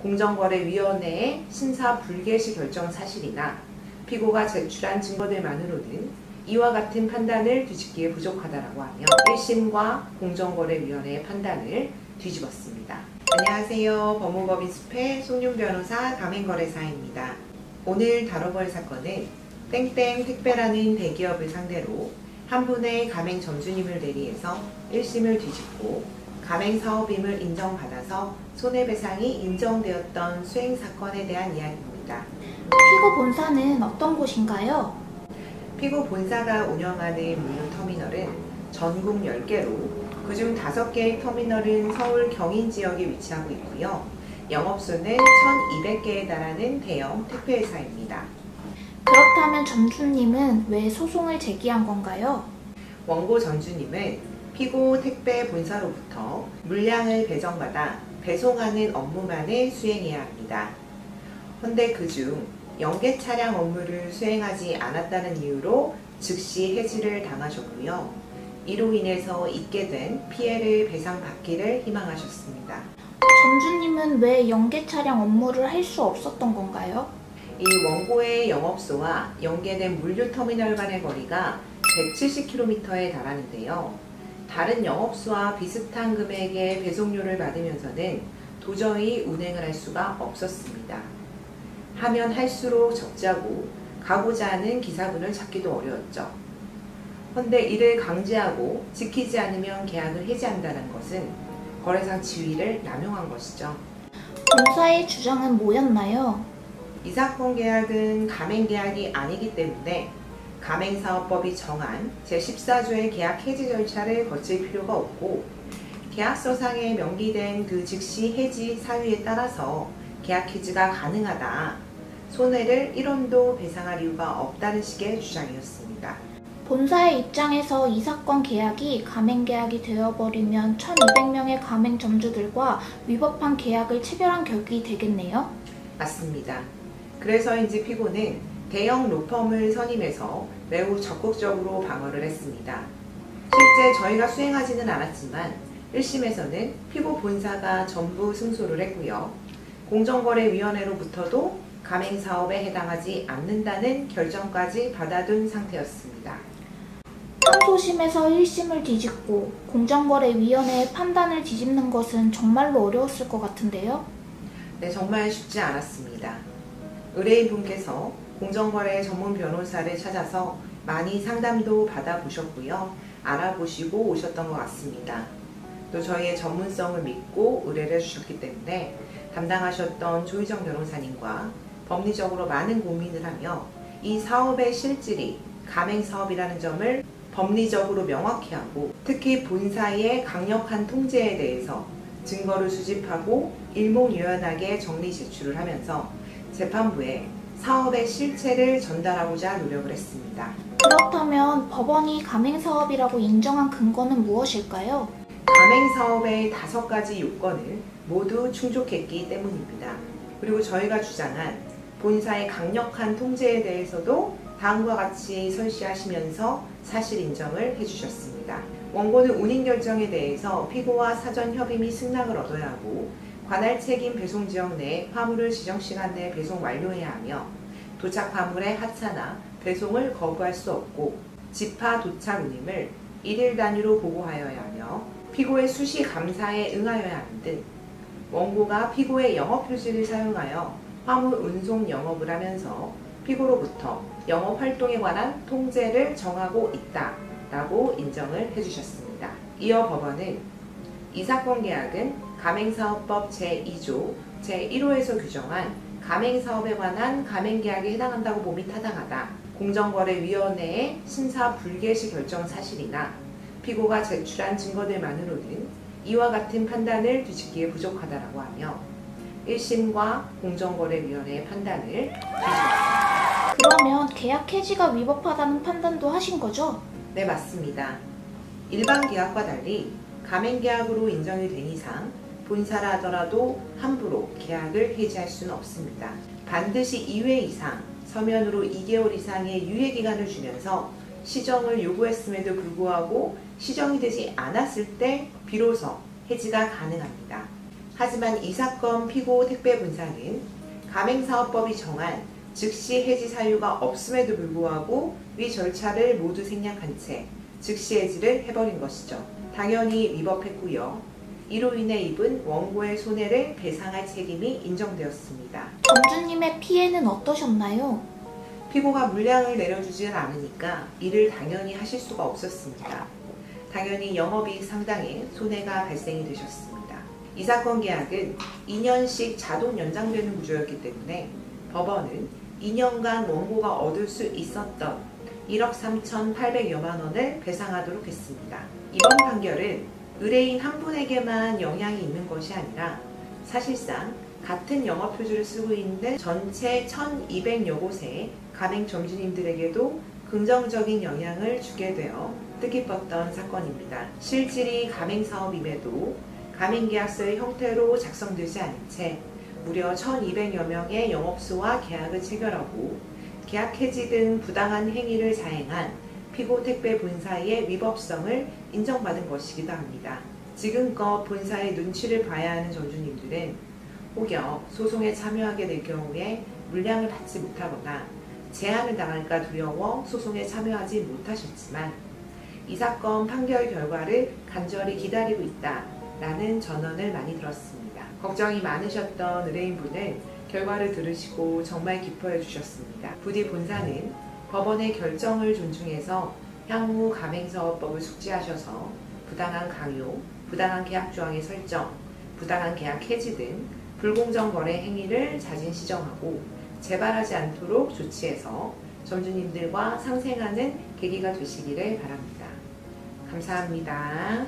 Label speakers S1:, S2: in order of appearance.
S1: 공정거래위원회의 심사 불개시 결정 사실이나 피고가 제출한 증거들만으로는 이와 같은 판단을 뒤집기에 부족하다라고 하며 1심과 공정거래위원회의 판단을 뒤집었습니다. 안녕하세요. 법무법인 숲의 송윤 변호사 가맹거래사입니다. 오늘 다뤄볼 사건은 땡땡 택배라는 대기업을 상대로 한 분의 가맹 점주님을 대리해서 1심을 뒤집고 가맹사업임을 인정받아서 손해배상이 인정되었던 수행사건에 대한 이야기입니다.
S2: 피고 본사는 어떤 곳인가요?
S1: 피고 본사가 운영하는 물류터미널은 전국 10개로 그중 5개의 터미널은 서울 경인 지역에 위치하고 있고요. 영업소는 1200개에 달하는 대형 택배회사입니다.
S2: 그렇다면 점주님은 왜 소송을 제기한 건가요?
S1: 원고 점주님은 피고 택배 본사로부터 물량을 배정받아 배송하는 업무만을 수행해야 합니다. 헌데 그중 연계 차량 업무를 수행하지 않았다는 이유로 즉시 해지를 당하셨고요. 이로 인해서 있게 된 피해를 배상받기를 희망하셨습니다.
S2: 점주님은 왜 연계 차량 업무를 할 수 없었던 건가요?
S1: 이 원고의 영업소와 연계된 물류터미널 간의 거리가 170km에 달하는데요. 다른 영업소와 비슷한 금액의 배송료를 받으면서는 도저히 운행을 할 수가 없었습니다. 하면 할수록 적자고 가고자 하는 기사분을 찾기도 어려웠죠. 헌데 이를 강제하고 지키지 않으면 계약을 해지한다는 것은 거래상 지위를 남용한 것이죠.
S2: 본사의 주장은 뭐였나요?
S1: 이 사건 계약은 가맹계약이 아니기 때문에 가맹사업법이 정한 제14조의 계약 해지 절차를 거칠 필요가 없고 계약서상에 명기된 그 즉시 해지 사유에 따라서 계약 해지가 가능하다. 손해를 1원도 배상할 이유가 없다는 식의 주장이었습니다.
S2: 본사의 입장에서 이 사건 계약이 가맹계약이 되어버리면 1200명의 가맹 점주들과 위법한 계약을 체결한 격이 되겠네요?
S1: 맞습니다. 그래서인지 피고는 대형 로펌을 선임해서 매우 적극적으로 방어를 했습니다. 실제 저희가 수행하지는 않았지만 1심에서는 피고 본사가 전부 승소를 했고요. 공정거래위원회로부터도 가맹사업에 해당하지 않는다는 결정까지 받아둔 상태였습니다.
S2: 항소심에서 1심을 뒤집고 공정거래위원회의 판단을 뒤집는 것은 정말로 어려웠을 것 같은데요?
S1: 네, 정말 쉽지 않았습니다. 의뢰인분께서 공정거래 전문 변호사를 찾아서 많이 상담도 받아보셨고요. 알아보시고 오셨던 것 같습니다. 또 저희의 전문성을 믿고 의뢰를 해주셨기 때문에 담당하셨던 조희정 변호사님과 법리적으로 많은 고민을 하며 이 사업의 실질이 가맹사업이라는 점을 법리적으로 명확히 하고 특히 본사의 강력한 통제에 대해서 증거를 수집하고 일목요연하게 정리 제출을 하면서 재판부에 사업의 실체를 전달하고자 노력을 했습니다.
S2: 그렇다면 법원이 가맹사업이라고 인정한 근거는 무엇일까요?
S1: 가맹사업의 5가지 요건을 모두 충족했기 때문입니다. 그리고 저희가 주장한 본사의 강력한 통제에 대해서도 다음과 같이 설시하시면서 사실 인정을 해주셨습니다. 원고는 운임 결정에 대해서 피고와 사전 협의 및 승낙을 얻어야 하고 관할 책임 배송 지역 내 화물을 지정 시간 내에 배송 완료해야 하며 도착 화물의 하차나 배송을 거부할 수 없고 집하 도착 운임을 1일 단위로 보고하여야 하며 피고의 수시 감사에 응하여야 하는 등 원고가 피고의 영업 표시를 사용하여 화물 운송 영업을 하면서 피고로부터 영업 활동에 관한 통제를 정하고 있다라고 인정을 해주셨습니다. 이어 법원은 이 사건 계약은 가맹사업법 제2조 제1호에서 규정한 가맹사업에 관한 가맹계약에 해당한다고 봄이 타당하다. 공정거래위원회의 심사 불개시 결정 사실이나 피고가 제출한 증거들만으로는 이와 같은 판단을 뒤집기에 부족하다라고 하며 1심과 공정거래위원회의 판단을 뒤집었습니다.
S2: 그러면 계약 해지가 위법하다는 판단도 하신 거죠?
S1: 네, 맞습니다. 일반 계약과 달리 가맹계약으로 인정이 된 이상 본사라 하더라도 함부로 계약을 해지할 수는 없습니다. 반드시 2회 이상 서면으로 2개월 이상의 유예기간을 주면서 시정을 요구했음에도 불구하고 시정이 되지 않았을 때 비로소 해지가 가능합니다. 하지만 이 사건 피고 택배분사는 가맹사업법이 정한 즉시 해지 사유가 없음에도 불구하고 위 절차를 모두 생략한 채 즉시 해지를 해버린 것이죠. 당연히 위법했고요. 이로 인해 입은 원고의 손해를 배상할 책임이 인정되었습니다.
S2: 점주님의 피해는 어떠셨나요?
S1: 피고가 물량을 내려주지 않으니까 일을 당연히 하실 수가 없었습니다. 당연히 영업이익 상당의 손해가 발생이 되셨습니다. 이 사건 계약은 2년씩 자동 연장되는 구조였기 때문에 법원은 2년간 원고가 얻을 수 있었던 1억 3,800여만 원을 배상하도록 했습니다. 이번 판결은 의뢰인 한 분에게만 영향이 있는 것이 아니라 사실상 같은 영업표지를 쓰고 있는 전체 1,200여 곳의 가맹 점주님들에게도 긍정적인 영향을 주게 되어 뜻깊었던 사건입니다. 실질이 가맹사업임에도 가맹계약서의 형태로 작성되지 않은 채 무려 1,200여 명의 영업소와 계약을 체결하고 계약 해지 등 부당한 행위를 자행한 피고 택배 본사의 위법성을 인정받은 것이기도 합니다. 지금껏 본사의 눈치를 봐야 하는 점주님들은 혹여 소송에 참여하게 될 경우에 물량을 받지 못하거나 제한을 당할까 두려워 소송에 참여하지 못하셨지만 이 사건 판결 결과를 간절히 기다리고 있다라는 전언을 많이 들었습니다. 걱정이 많으셨던 의뢰인분은 결과를 들으시고 정말 기뻐해 주셨습니다. 부디 본사는 법원의 결정을 존중해서 향후 가맹사업법을 숙지하셔서 부당한 강요, 부당한 계약 조항의 설정, 부당한 계약 해지 등 불공정 거래 행위를 자진시정하고 재발하지 않도록 조치해서 점주님들과 상생하는 계기가 되시기를 바랍니다. 감사합니다.